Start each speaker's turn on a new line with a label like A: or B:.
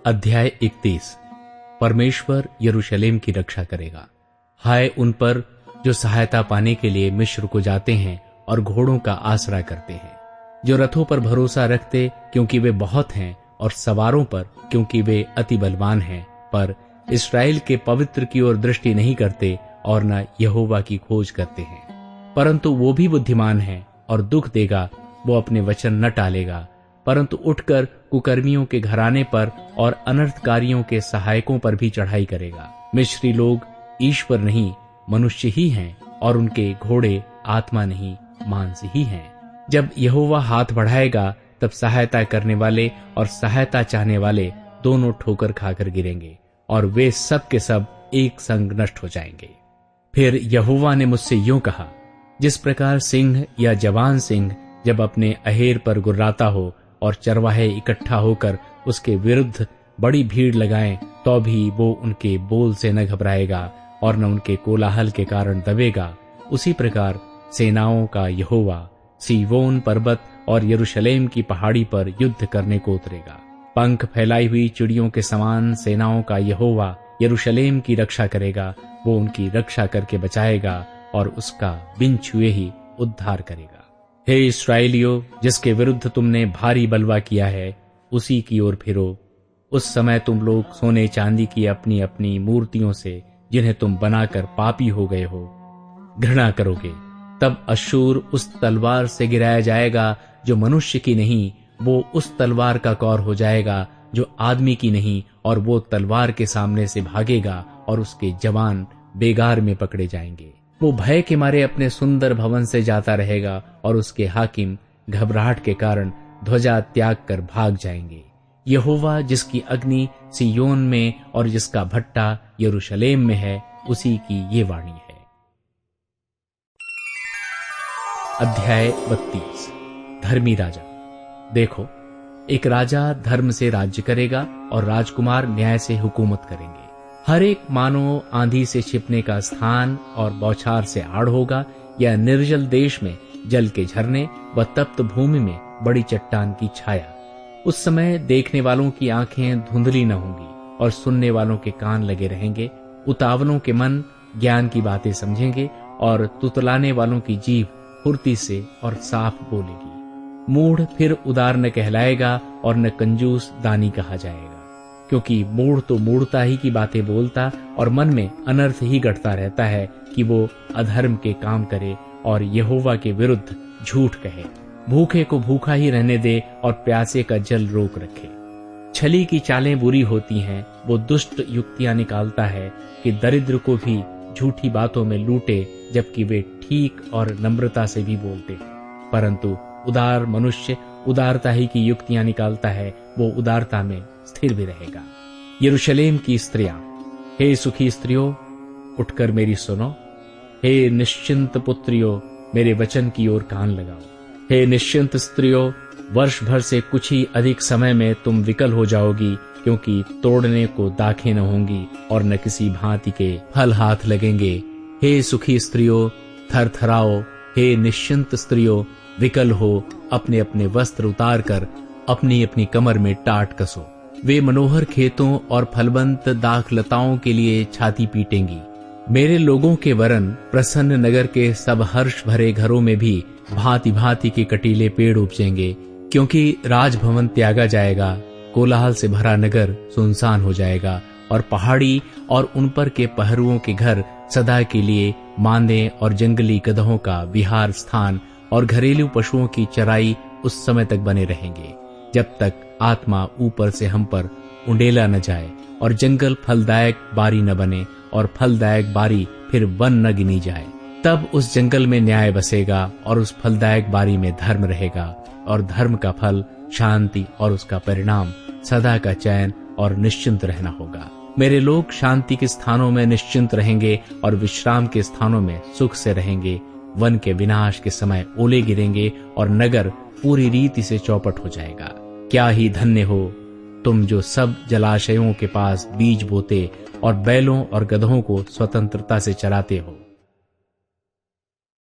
A: अध्याय 31। परमेश्वर यरूशलेम की रक्षा करेगा। हाय उन पर जो सहायता पाने के लिए मिस्र को जाते हैं और घोड़ों का आसरा करते हैं, जो रथों पर भरोसा रखते क्योंकि वे बहुत हैं, और सवारों पर क्योंकि वे अति बलवान हैं, पर इस्राएल के पवित्र की ओर दृष्टि नहीं करते और न यहोवा की खोज करते हैं। परंतु वो भी बुद्धिमान है और दुख देगा, वो अपने वचन न टालेगा, परंतु उठकर कुकर्मियों के घराने पर और अनर्थकारियों के सहायकों पर भी चढ़ाई करेगा। मिस्री लोग ईश्वर नहीं मनुष्य ही हैं, और उनके घोड़े आत्मा नहीं मांस ही हैं। जब यहोवा हाथ बढ़ाएगा तब सहायता करने वाले और सहायता चाहने वाले दोनों ठोकर खाकर गिरेंगे, और वे सब के सब एक संग नष्ट हो जाएंगे। फिर यहोवा ने मुझसे यूं कहा, जिस प्रकार सिंह या जवान सिंह जब अपने अहेर पर गुर्राता हो और चरवाहे इकट्ठा होकर उसके विरुद्ध बड़ी भीड़ लगाएं, तो भी वो उनके बोल से न घबराएगा और न उनके कोलाहल के कारण दबेगा, उसी प्रकार सेनाओं का यहोवा सीवोन पर्वत और यरूशलेम की पहाड़ी पर युद्ध करने को उतरेगा। पंख फैलाई हुई चिड़ियों के समान सेनाओं का यहोवा यरूशलेम की रक्षा करेगा। वो उनकी रक्षा करके बचाएगा और उसका बिन छुए ही उद्धार करेगा। हे इस्राएलियों, जिसके विरुद्ध तुमने भारी बलवा किया है, उसी की ओर फिरो। उस समय तुम लोग सोने चांदी की अपनी अपनी मूर्तियों से, जिन्हें तुम बनाकर पापी हो गए हो, घृणा करोगे। तब अश्शूर उस तलवार से गिराया जाएगा जो मनुष्य की नहीं, वो उस तलवार का कौर हो जाएगा जो आदमी की नहीं, और वो तलवार के सामने से भागेगा और उसके जवान बेगार में पकड़े जाएंगे। वो भय के मारे अपने सुंदर भवन से जाता रहेगा, और उसके हाकिम घबराहट के कारण ध्वजा त्याग कर भाग जाएंगे। यहोवा जिसकी अग्नि सिय्योन में और जिसका भट्टा यरूशलेम में है, उसी की ये वाणी है। अध्याय 32। धर्मी राजा। देखो, एक राजा धर्म से राज्य करेगा और राजकुमार न्याय से हुकूमत करेंगे। हर एक मानो आंधी से छिपने का स्थान और बौछार से आड़ होगा, या निर्जल देश में जल के झरने व तप्त भूमि में बड़ी चट्टान की छाया। उस समय देखने वालों की आंखें धुंधली न होंगी और सुनने वालों के कान लगे रहेंगे। उतावलों के मन ज्ञान की बातें समझेंगे और तुतलाने वालों की जीभ फुर्ती से और साफ बोलेगी। मूढ़ फिर उदार न कहलाएगा और न कंजूस दानी कहा जाएगा, क्योंकि मूढ़ तो मूढ़ता ही की बातें बोलता और मन में अनर्थ ही गढ़ता रहता है कि वो अधर्म के काम करे और यहोवा के विरुद्ध झूठ कहे। भूखे को भूखा ही रहने दे और प्यासे का जल रोक रखे। छली की चालें बुरी होती हैं, वो दुष्ट युक्तियां निकालता है कि दरिद्र को भी झूठी बातों में लूटे, जबकि वे ठीक और नम्रता से भी बोलते हैं। परंतु उदार मनुष्य उदारता ही की युक्तियां निकालता है, वो उदारता में स्थिर भी रहेगा। यरूशलेम की स्त्रियां, हे सुखी स्त्रियों, उठकर मेरी सुनो। हे निश्चिंत पुत्रियों, मेरे वचन की ओर कान लगाओ। हे निश्चिंत स्त्रियों, वर्ष भर से कुछ ही अधिक समय में तुम विकल हो जाओगी, क्योंकि तोड़ने को दाखें न होंगी और न किसी भांति के फल हाथ लगेंगे। हे सुखी स्त्रियों, थरथराओ। हे निश्चिंत स्त्रियों, विकल हो, अपने अपने वस्त्र उतार कर अपनी अपनी कमर में टाट कसो। वे मनोहर खेतों और फलवंत दाखलताओं के लिए छाती पीटेंगी। मेरे लोगों के वरन प्रसन्न नगर के सब हर्ष भरे घरों में भी भांति भांति के कटीले पेड़ उपजेंगे, क्योंकि राजभवन त्यागा जाएगा, कोलाहल से भरा नगर सुनसान हो जाएगा, और पहाड़ी और उन पर के पहरुओं के घर सदा के लिए मांदे और जंगली गधों का विहार स्थान और घरेलू पशुओं की चराई उस समय तक बने रहेंगे, जब तक आत्मा ऊपर से हम पर उंडेला न जाए और जंगल फलदायक बारी न बने और फलदायक बारी फिर वन न गिनी जाए। तब उस जंगल में न्याय बसेगा और उस फलदायक बारी में धर्म रहेगा, और धर्म का फल शांति और उसका परिणाम सदा का चैन और निश्चिंत रहना होगा। मेरे लोग शांति के स्थानों में निश्चिंत रहेंगे और विश्राम के स्थानों में सुख से रहेंगे। वन के विनाश के समय ओले गिरेंगे और नगर पूरी रीति से चौपट हो जाएगा। क्या ही धन्य हो तुम जो सब जलाशयों के पास बीज बोते और बैलों और गधों को स्वतंत्रता से चराते हो।